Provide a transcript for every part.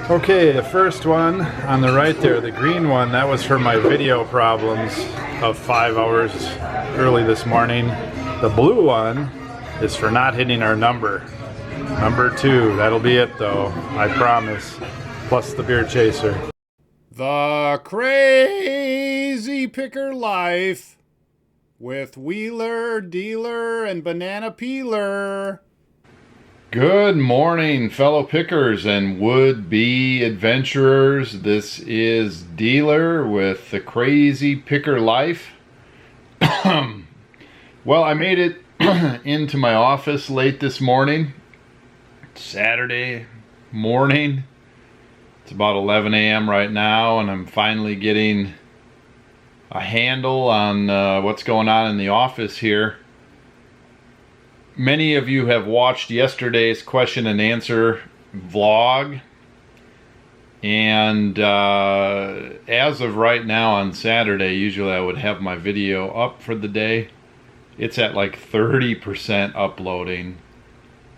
Okay, the first one on the right there, the green one, that was for my video problems of 5 hours early this morning. The blue one is for not hitting our number. Number 2, that'll be it though, I promise. Plus the beer chaser. The Crazy Picker Life with Wheeler, Dealer, and Banana Peeler. Good morning, fellow pickers and would-be adventurers. This is Dealer with the Crazy Picker Life. Well, I made it into my office late this morning. Saturday morning. It's about 11 a.m. right now, and I'm finally getting a handle on what's going on in the office here. Many of you have watched yesterday's question and answer vlog, and as of right now on Saturday, usually I would have my video up for the day. It's at like 30% uploading,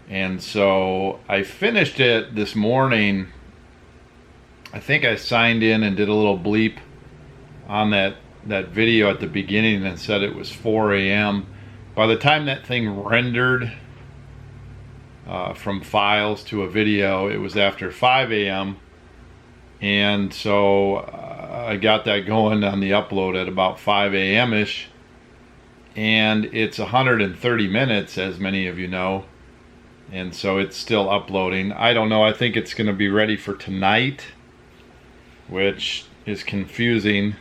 and so I finished it this morning. I think I signed in and did a little bleep on that video at the beginning and said it was 4 a.m. By the time that thing rendered from files to a video, it was after 5 a.m. And so I got that going on the upload at about 5 a.m.-ish. And it's 130 minutes, as many of you know. And so it's still uploading. I don't know, I think it's going to be ready for tonight, which is confusing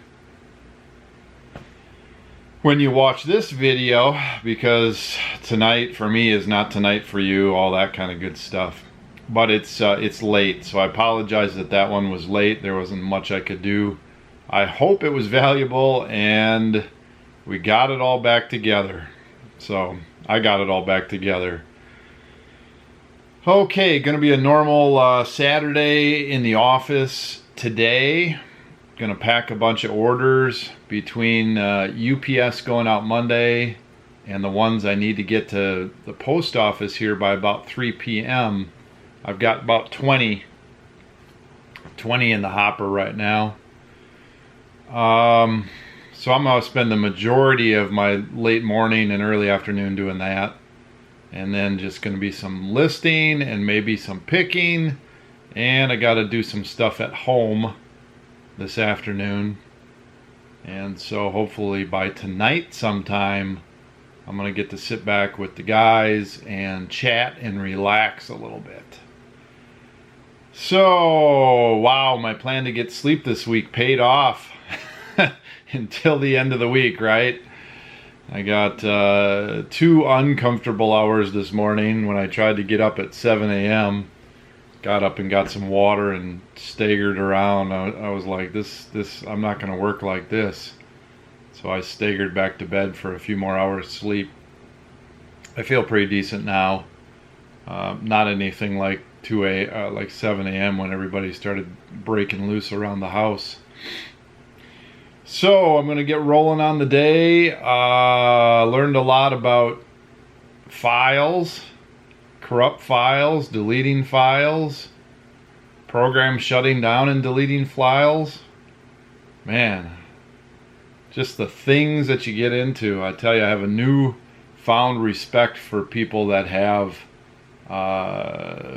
when you watch this video, because tonight for me is not tonight for you, all that kind of good stuff. But it's late, so I apologize that that one was late. There wasn't much I could do. I hope it was valuable, and we got it all back together. So I got it all back together. Okay, gonna be a normal Saturday in the office today. Gonna pack a bunch of orders between UPS going out Monday and the ones I need to get to the post office here by about 3 p.m. I've got about 20 in the hopper right now. So I'm gonna spend the majority of my late morning and early afternoon doing that, and then just gonna be some listing and maybe some picking, and I gotta do some stuff at home this afternoon. And so hopefully by tonight sometime I'm gonna get to sit back with the guys and chat and relax a little bit. So wow, my plan to get sleep this week paid off until the end of the week, right? I got 2 uncomfortable hours this morning when I tried to get up at 7 a.m. Got up and got some water and staggered around. I was like, this I'm not going to work like this. So I staggered back to bed for a few more hours sleep. I feel pretty decent now. Not anything like 7 a.m. when everybody started breaking loose around the house. So I'm going to get rolling on the day. Learned a lot about files. Corrupt files, deleting files, program shutting down and deleting files. Man, just the things that you get into. I tell you, I have a newfound respect for people that have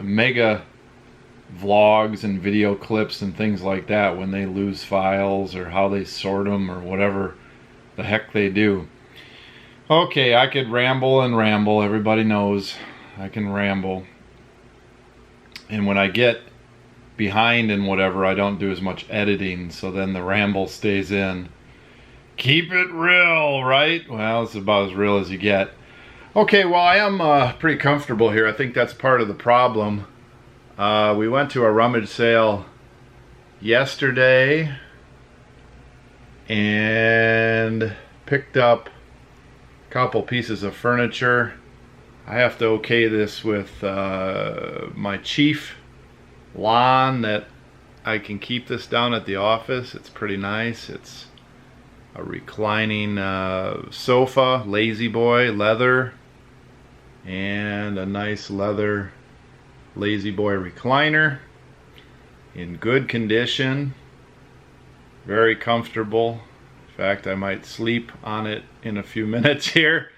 mega vlogs and video clips and things like that when they lose files, or how they sort them, or whatever the heck they do. Okay, I could ramble and ramble. Everybody knows I can ramble, and when I get behind and whatever, I don't do as much editing, so then the ramble stays in. Keep it real, right? Well, it's about as real as you get. Okay, well, I am pretty comfortable here. I think that's part of the problem. We went to a Rummage sale yesterday and picked up a couple pieces of furniture. I have to okay this with my chief, Lon, that I can keep this down at the office. It's pretty nice. It's a reclining sofa, lazy boy, leather, and a nice leather Lazy Boy recliner in good condition, very comfortable. In fact, I might sleep on it in a few minutes here.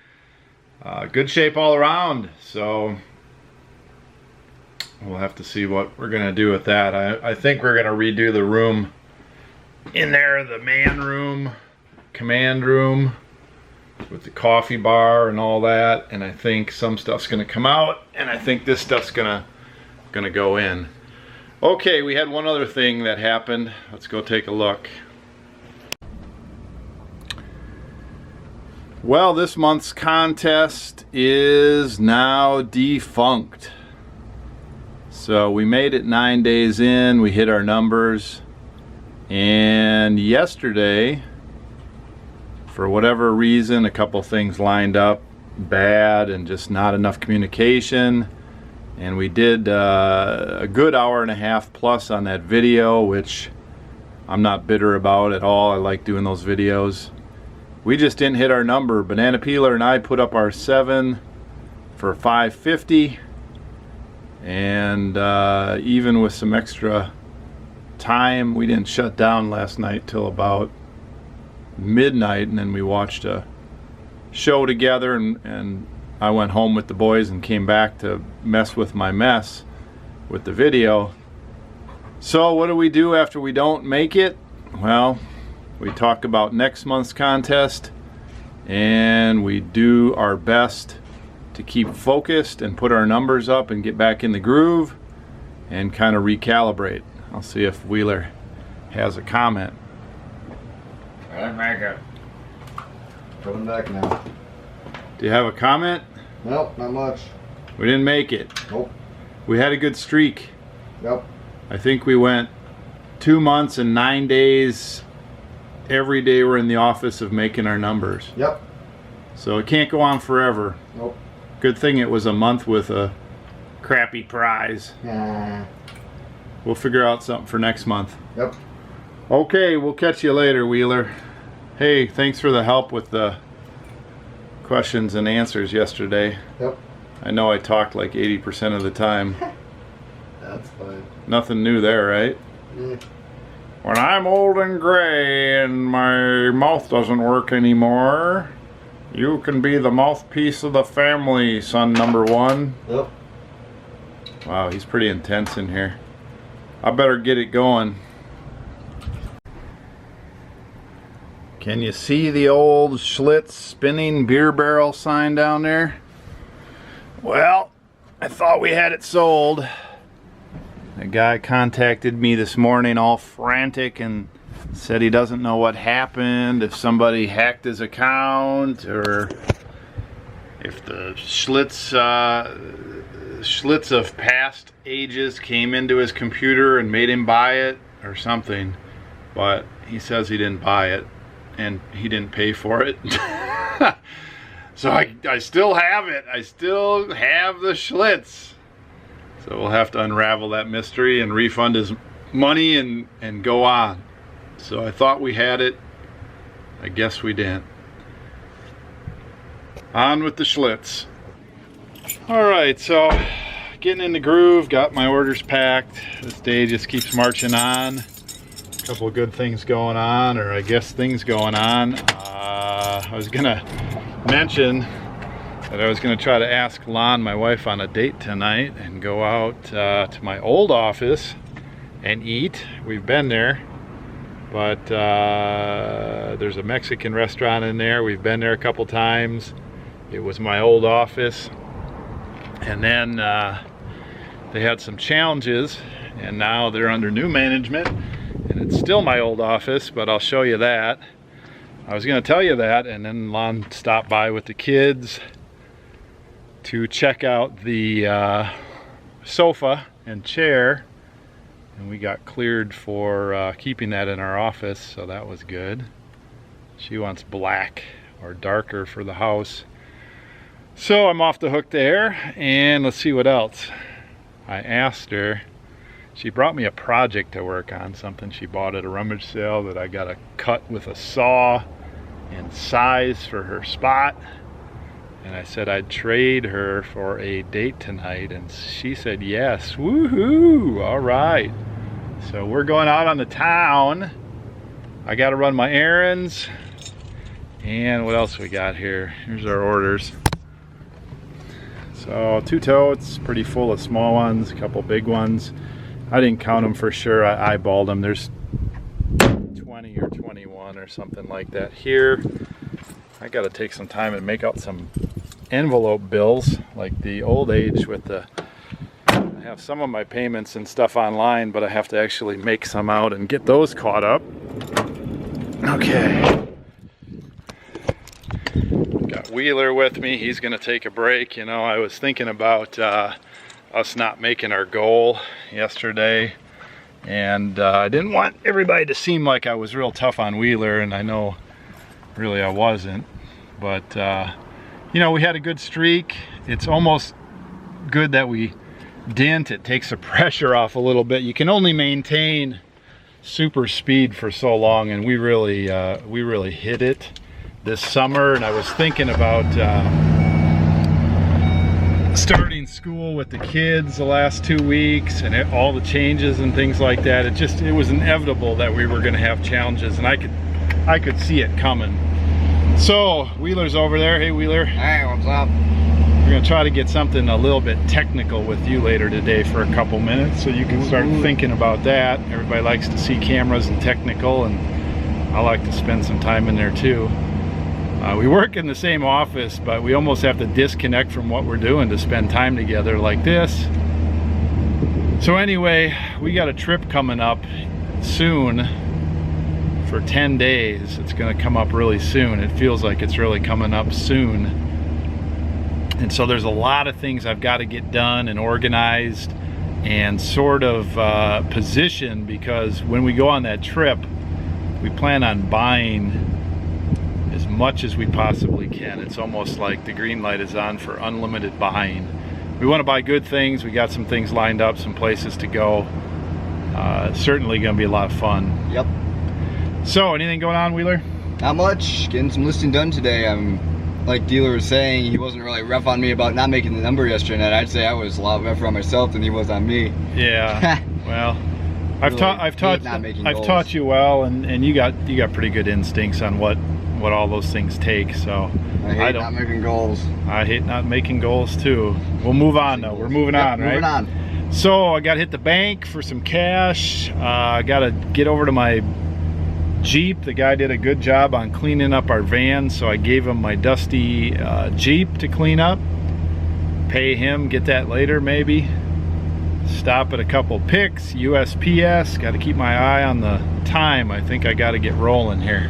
Good shape all around, so we'll have to see what we're gonna do with that. I think we're gonna redo the room in there, the man room, command room, with the coffee bar and all that, and I think some stuff's gonna come out, and I think this stuff's gonna go in. Okay, we had one other thing that happened. Let's go take a look. Well, this month's contest is now defunct. So we made it 9 days in, we hit our numbers, and yesterday, for whatever reason, a couple things lined up bad and just not enough communication, and we did a good hour and a half plus on that video, which I'm not bitter about at all. I like doing those videos. We just didn't hit our number. Banana Peeler and I put up our 7 for $5.50, and even with some extra time, we didn't shut down last night till about midnight, and then we watched a show together, and I went home with the boys and came back to mess with my mess with the video. So what do we do after we don't make it? Well, we talk about next month's contest, and we do our best to keep focused and put our numbers up and get back in the groove and kind of recalibrate. I'll see if Wheeler has a comment. I didn't make it. Coming back now. Do you have a comment? Nope, not much. We didn't make it. Nope. We had a good streak. Yep. I think we went 2 months and 9 days. Every day we're in the office of making our numbers. Yep. So it can't go on forever. Nope. Good thing it was a month with a crappy prize. Yeah. We'll figure out something for next month. Yep. Okay, we'll catch you later, Wheeler. Hey, thanks for the help with the questions and answers yesterday. Yep. I know I talked like 80% of the time. That's fine. Nothing new there, right? Mm. When I'm old and gray and my mouth doesn't work anymore, you can be the mouthpiece of the family, son number 1. Yep. Wow, he's pretty intense in here. I better get it going. Can you see the old Schlitz spinning beer barrel sign down there? Well, I thought we had it sold. A guy contacted me this morning all frantic and said he doesn't know what happened, if somebody hacked his account, or if the Schlitz of past ages came into his computer and made him buy it or something. But he says he didn't buy it and he didn't pay for it. So I still have it. I still have the Schlitz. So we'll have to unravel that mystery and refund his money and go on. So I thought we had it. I guess we didn't. On with the Schlitz. Alright, so getting in the groove, got my orders packed. This day just keeps marching on. A couple of good things going on, or I guess things going on. I was gonna mention that I was going to try to ask Lon, my wife, on a date tonight and go out to my old office and eat. We've been there, but there's a Mexican restaurant in there. We've been there a couple times. It was my old office, and then they had some challenges, and now they're under new management, and it's still my old office, but I'll show you that. I was going to tell you that, and then Lon stopped by with the kids to check out the sofa and chair, and we got cleared for keeping that in our office, so that was good. She wants black or darker for the house, so I'm off the hook there. And let's see what else. I asked her, she brought me a project to work on, something she bought at a rummage sale that I gotta cut with a saw and size for her spot. And I said I'd trade her for a date tonight, and she said yes. Woohoo! All right. So we're going out on the town. I got to run my errands. And what else we got here? Here's our orders. So 2 totes, pretty full of small ones, a couple big ones. I didn't count them for sure. I eyeballed them. There's 20 or 21 or something like that here. I got to take some time and make out some envelope bills like the old age with the, I have some of my payments and stuff online, but I have to actually make some out and get those caught up. Okay. Got Wheeler with me. He's gonna take a break. You know, I was thinking about us not making our goal yesterday, and I didn't want everybody to seem like I was real tough on Wheeler, and I know really I wasn't, but you know, we had a good streak. It's almost good that we didn't. It takes the pressure off a little bit. You can only maintain super speed for so long, and we really hit it this summer. And I was thinking about starting school with the kids the last 2 weeks, and all the changes and things like that. It was inevitable that we were going to have challenges, and I could see it coming. So Wheeler's over there. Hey Wheeler. Hey, what's up? We're going to try to get something a little bit technical with you later today for a couple minutes, so you can start thinking about that. Everybody likes to see cameras and technical, and I like to spend some time in there too. We work in the same office, but we almost have to disconnect from what we're doing to spend time together like this. So anyway, we got a trip coming up soon for 10 days. It's going to come up really soon. It feels like it's really coming up soon. And so there's a lot of things I've got to get done and organized and sort of positioned, because when we go on that trip, we plan on buying as much as we possibly can. It's almost like the green light is on for unlimited buying. We want to buy good things. We got some things lined up, some places to go. Certainly going to be a lot of fun. Yep. So, anything going on, Wheeler? Not much. Getting some listing done today. Like Dealer was saying, he wasn't really rough on me about not making the number yesterday night. I'd say I was a lot rougher on myself than he was on me. Yeah. Well, I've taught you well, and you got pretty good instincts on what all those things take. So I hate not making goals. I hate not making goals too. We'll move on though. We're moving on, right? Moving on. So I got to hit the bank for some cash. I got to get over to my Jeep. The guy did a good job on cleaning up our van, so I gave him my dusty Jeep to clean up. Pay him, get that later maybe. Stop at a couple picks, USPS. Got to keep my eye on the time. I think I got to get rolling here.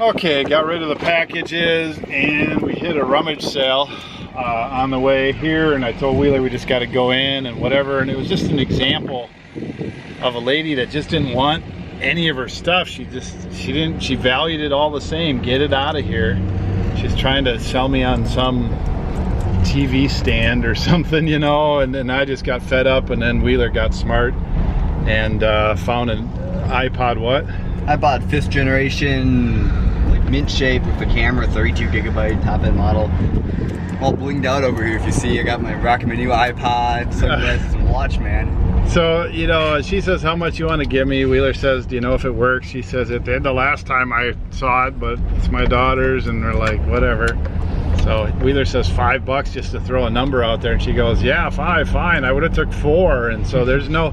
Okay, got rid of the packages, and we hit a Rummage sale on the way here, and I told Wheeler we just got to go in and whatever, and it was just an example of a lady that just didn't want any of her stuff. She valued it all the same. Get it out of here. She's trying to sell me on some TV stand or something, you know, and then I just got fed up, and then Wheeler got smart and found an iPod. What? iPod 5th generation, like mint shape with the camera, 32 gigabyte top end model. All blinged out over here. If you see, I got rocking my new iPod, sunglasses, and watch, man. So, you know, she says, how much you want to give me? Wheeler says, do you know if it works? She says, it did the last time I saw it, but it's my daughter's, and we're like, whatever. So Wheeler says $5 just to throw a number out there, and she goes, yeah, 5, fine. I would have took 4. And so there's no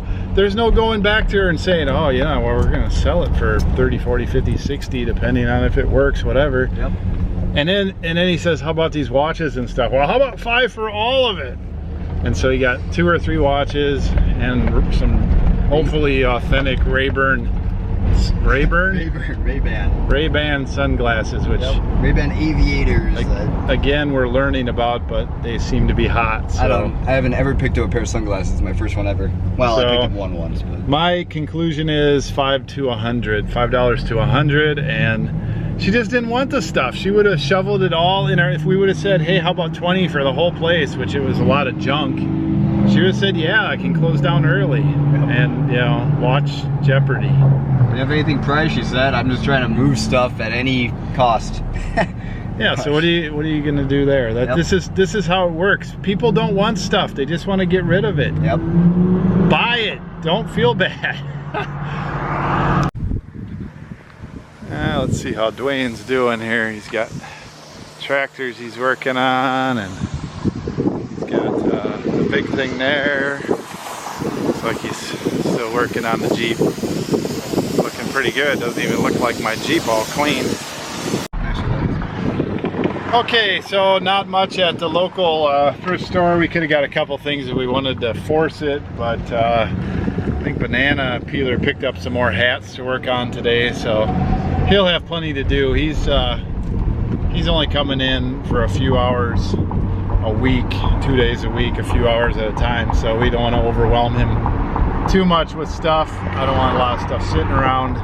going back to her and saying, oh yeah, well, we're gonna sell it for 30, 40, 50, 60, depending on if it works, whatever. Yep. And then he says, how about these watches and stuff? Well, how about 5 for all of it? And so he got 2 or 3 watches and some hopefully authentic Ray-Ban sunglasses, which Ray-Ban aviators. Again, we're learning about, but they seem to be hot. So. I haven't ever picked up a pair of sunglasses. My first one ever. Well, so, I picked up one once. But. My conclusion is $5 to $100, and she just didn't want the stuff. She would have shoveled it all in her. If we would have said, hey, how about 20 for the whole place, which it was a lot of junk, she she would have said, yeah, I can close down early and, you know, watch Jeopardy. If you have anything priced, she said, I'm just trying to move stuff at any cost. Yeah, so what are you gonna do there? That this is how it works. People don't want stuff, they just want to get rid of it. Yep. Buy it, don't feel bad. Let's see how Dwayne's doing here. He's got tractors he's working on, and he's got the big thing there. Looks like he's still working on the Jeep. Looking pretty good. Doesn't even look like my Jeep all clean. Okay, so not much at the local thrift store. We could have got a couple things if we wanted to force it, but I think Banana Peeler picked up some more hats to work on today, so he'll have plenty to do. He's only coming in for a few hours a week, 2 days a week, a few hours at a time, so we don't want to overwhelm him too much with stuff. I don't want a lot of stuff sitting around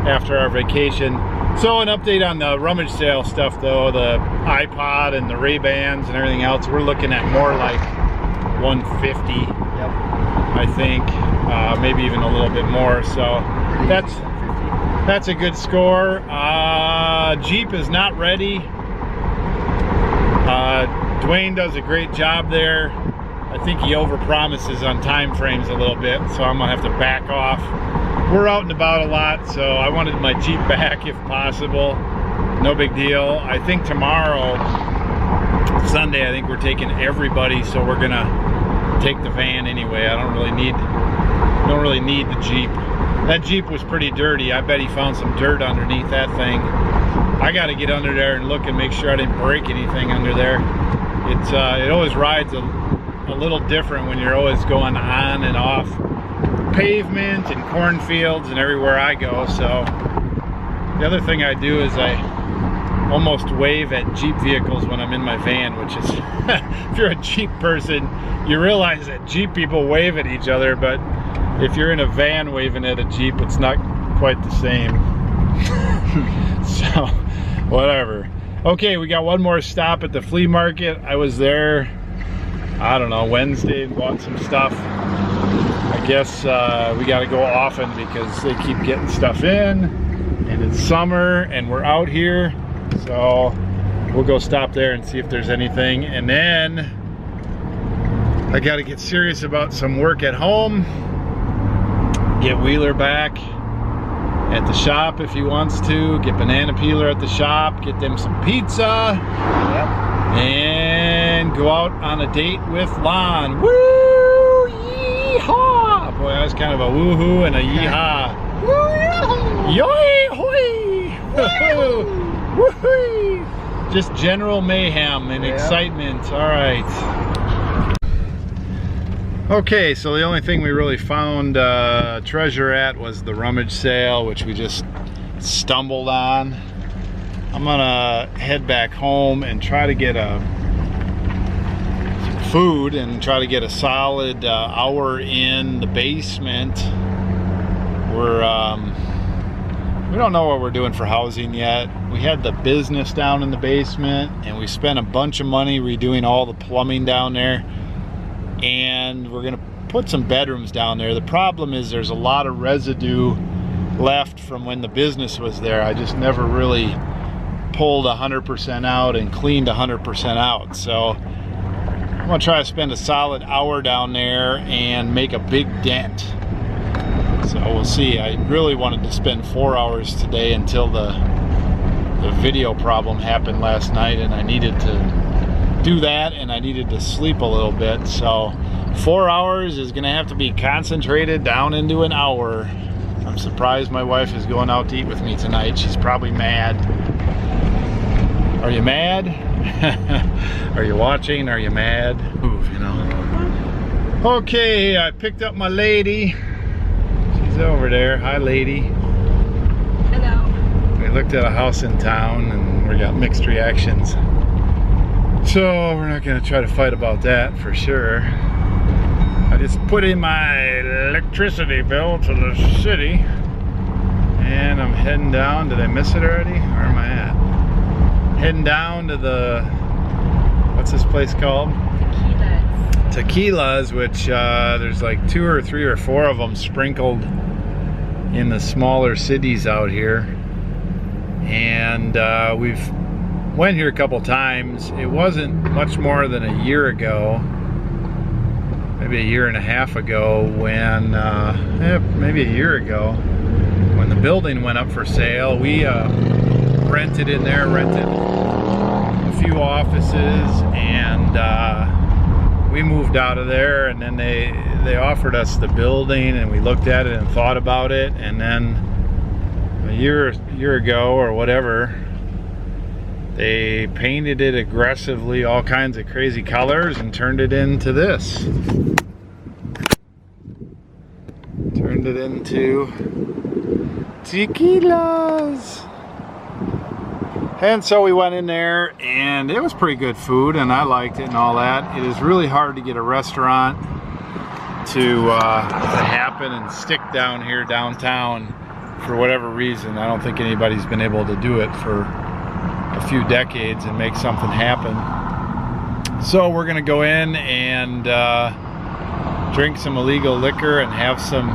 after our vacation. So an update on the Rummage sale stuff though, the iPod and the Ray-Bans and everything else, we're looking at more like 150, I think, maybe even a little bit more. So that's a good score. Jeep is not ready. Dwayne does a great job there. I think he overpromises on time frames a little bit, so I'm gonna have to back off. We're out and about a lot, so I wanted my Jeep back if possible. No big deal. I think tomorrow, Sunday, I think we're taking everybody, so we're gonna take the van anyway. I don't really need the Jeep. That Jeep was pretty dirty. I bet he found some dirt underneath that thing. I got to get under there and look and make sure I didn't break anything under there. It always rides a little different when you're always going on and off pavement and cornfields and everywhere I go. So the other thing I do is I almost wave at Jeep vehicles when I'm in my van, which is if you're a Jeep person, you realize that Jeep people wave at each other, but if you're in a van waving at a Jeep, it's not quite the same. So whatever. Okay, we got one more stop at the flea market. I was there, I don't know, Wednesday, and bought some stuff. I guess we got to go often because they keep getting stuff in, and it's summer and we're out here, so we'll go stop there and see if there's anything. And then I got to get serious about some work at home, get Wheeler back at the shop if he wants to, get Banana Peeler at the shop, get them some pizza, and go out on a date with Lon. Woo! Yeehaw! Boy, that was kind of a woohoo and a yeehaw. Yoy hoy! Woohoo! Just general mayhem and excitement. All right. Okay, so the only thing we really found treasure at was the Rummage sale, which we just stumbled on. I'm gonna head back home and try to get some food and try to get a solid hour in the basement. We don't know what we're doing for housing yet. We had the business down in the basement, and we spent a bunch of money redoing all the plumbing down there. And we're gonna put some bedrooms down there. The problem is there's a lot of residue left from when the business was there. I just never really pulled 100% out and cleaned 100% out. So I'm gonna try to spend a solid hour down there and make a big dent. So we'll see. I really wanted to spend 4 hours today until the video problem happened last night, and I needed to do that, and I needed to sleep a little bit. So 4 hours is gonna have to be concentrated down into an hour. I'm surprised my wife is going out to eat with me tonight. She's probably mad. Are you mad? Are you watching? Are you mad? Move, you know. Okay, I picked up my lady. She's over there. Hi, lady. Hello. We looked at a house in town and we got mixed reactions. So we're not gonna try to fight about that for sure. I just put in my electricity bill to the city and I'm heading down. Did I miss it already? Where am I at? Heading down to the, what's this place called? tequilas, which there's like 2 or 3 or 4 of them sprinkled in the smaller cities out here. And we've went here a couple times. It wasn't much more than a year ago, maybe a year and a half ago, when maybe a year ago, when the building went up for sale. We rented in there, rented a few offices, and we moved out of there, and then they offered us the building, and we looked at it and thought about it, and then a year ago or whatever, they painted it aggressively, all kinds of crazy colors, and turned it into this. Turned it into tequilas. And so we went in there, and it was pretty good food, and I liked it and all that. It is really hard to get a restaurant to happen and stick down here downtown for whatever reason. I don't think anybody's been able to do it for a few decades and make something happen. So we're gonna go in and drink some illegal liquor and have some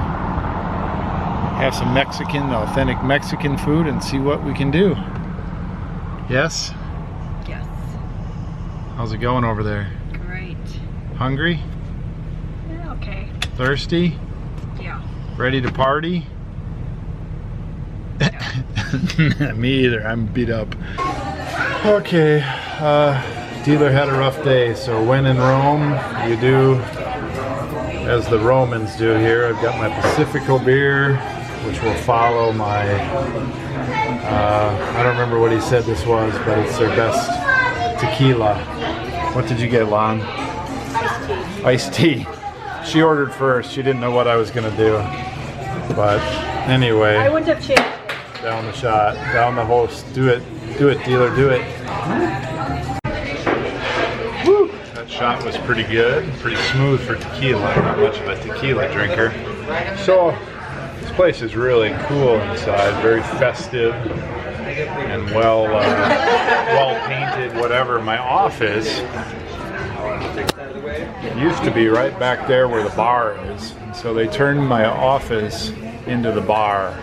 Mexican, authentic Mexican food, and see what we can do. Yes? Yes. How's it going over there? Great. Hungry? Yeah, okay. Thirsty? Yeah. Ready to party? Yeah. Me either, I'm beat up. Okay, dealer had a rough day, so when in Rome, you do as the Romans do here. I've got my Pacifico beer, which will follow my, I don't remember what he said this was, but it's their best tequila. What did you get, Lon? Iced tea. She ordered first. She didn't know what I was going to do. But anyway. I wouldn't have changed it. Down the shot. Down the host. Do it. Do it, dealer. Do it. Woo! That shot was pretty good. Pretty smooth for tequila. I'm not much of a tequila drinker. So, this place is really cool inside. Very festive and well painted, whatever. My office used to be right back there where the bar is, and so they turned my office into the bar.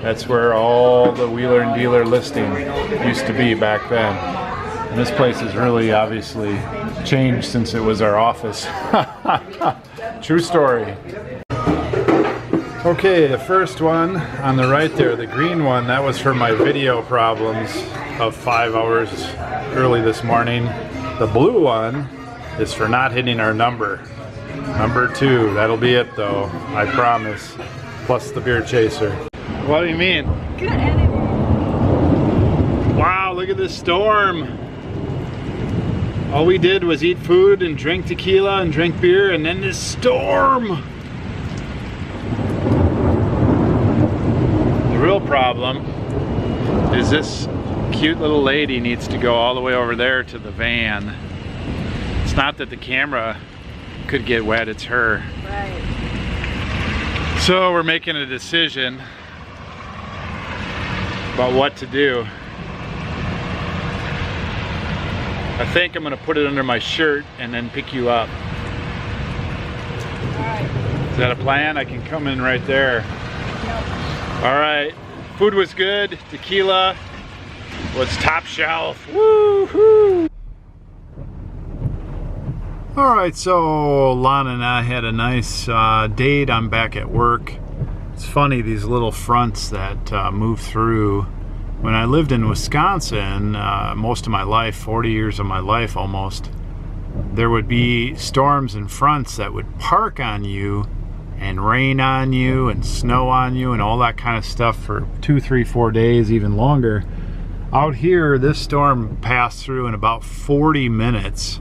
That's where all the wheeler and dealer listing used to be back then. And this place has really obviously changed since it was our office. True story. Okay, the first one on the right there, the green one, that was for my video problems of 5 hours early this morning. The blue one is for not hitting our number. Number 2, that'll be it though, I promise. Plus the beer chaser. What do you mean? Good edit. Wow, look at this storm. All we did was eat food and drink tequila and drink beer, and then this storm. The real problem is this cute little lady needs to go all the way over there to the van. It's not that the camera could get wet, it's her. Right. So we're making a decision about what to do. I think I'm gonna put it under my shirt and then pick you up. Alright. Is that a plan? I can come in right there. Yep. All right, food was good, tequila was top shelf. Woo-hoo! All right, so Lana and I had a nice date. I'm back at work. It's funny, these little fronts that move through. When I lived in Wisconsin, most of my life, 40 years of my life almost, there would be storms and fronts that would park on you and rain on you and snow on you and all that kind of stuff for 2, 3, 4 days, even longer. Out here, this storm passed through in about 40 minutes.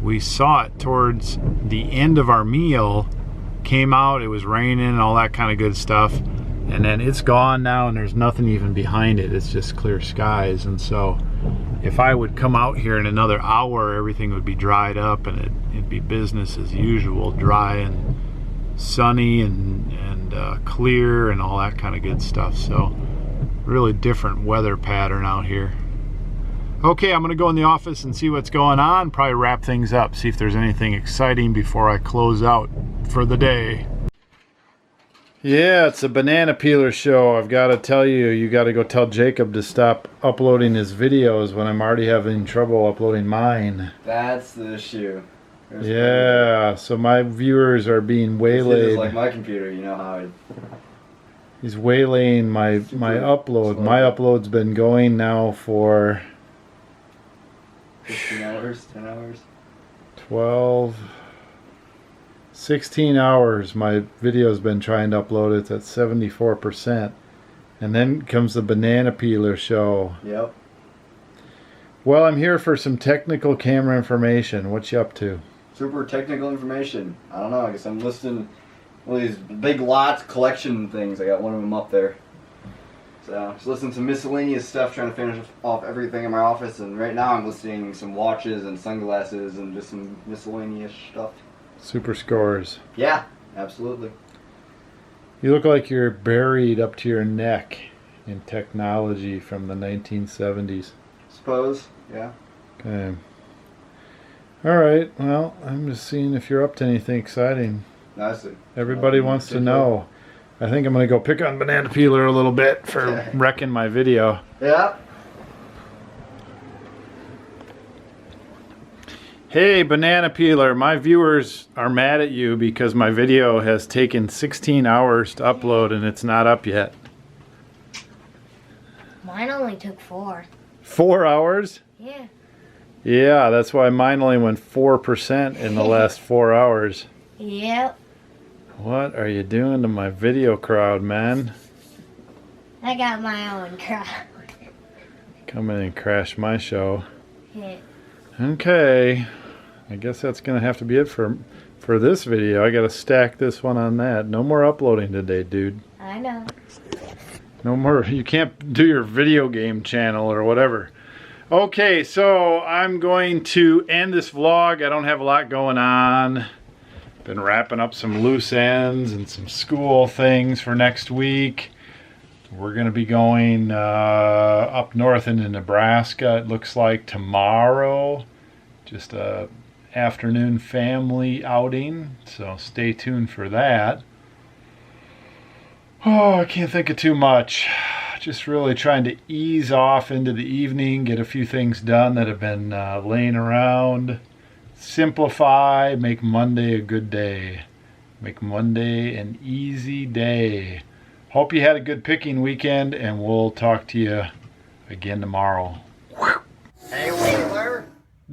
We saw it towards the end of our meal, came out, it was raining and all that kind of good stuff, and then it's gone now and there's nothing even behind it. It's just clear skies. And so if I would come out here in another hour, everything would be dried up and it'd be business as usual, dry and sunny and clear and all that kind of good stuff. So really different weather pattern out here. Okay, I'm gonna go in the office and see what's going on, probably wrap things up, see if there's anything exciting before I close out for the day. Yeah, it's a banana peeler show. I've got to tell you, you got to go tell Jacob to stop uploading his videos when I'm already having trouble uploading mine. That's the issue. Yeah, so my viewers are being waylaid. It's like my computer, you know how He's waylaying my upload. My upload's been going now for 15 hours, 10 hours? 12, 16 hours my video's been trying to upload. It's at 74%. And then comes the banana peeler show. Yep. Well, I'm here for some technical camera information. What you up to? Super technical information. I don't know, I guess I'm listing one of these big lots collection things. I got one of them up there. So, just listing some miscellaneous stuff, trying to finish off everything in my office, and right now I'm listing some watches and sunglasses and just some miscellaneous stuff. Super scores. Yeah, absolutely. You look like you're buried up to your neck in technology from the 1970s. Suppose, yeah. Okay. Alright, well, I'm just seeing if you're up to anything exciting. Nicely. Everybody wants to know. I think I'm going to go pick on banana peeler a little bit for wrecking my video. Yeah. Hey, banana peeler, my viewers are mad at you because my video has taken 16 hours to upload and it's not up yet. Mine only took 4. 4 hours? Yeah. Yeah, that's why mine only went 4% in the last 4 hours. Yep. What are you doing to my video crowd, man? I got my own crowd. Come in and crash my show. Yeah. Okay. I guess that's going to have to be it for this video. I got to stack this one on that. No more uploading today, dude. I know. No more. You can't do your video game channel or whatever. Okay, so I'm going to end this vlog. I don't have a lot going on. Been wrapping up some loose ends and some school things for next week. We're going to be going up north into Nebraska, it looks like tomorrow. Just a afternoon family outing, so stay tuned for that. Oh, I can't think of too much. Just really trying to ease off into the evening, get a few things done that have been laying around. Simplify, make Monday a good day. Make Monday an easy day. Hope you had a good picking weekend, and we'll talk to you again tomorrow. Hey, Wheeler.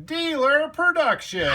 Dealer Production.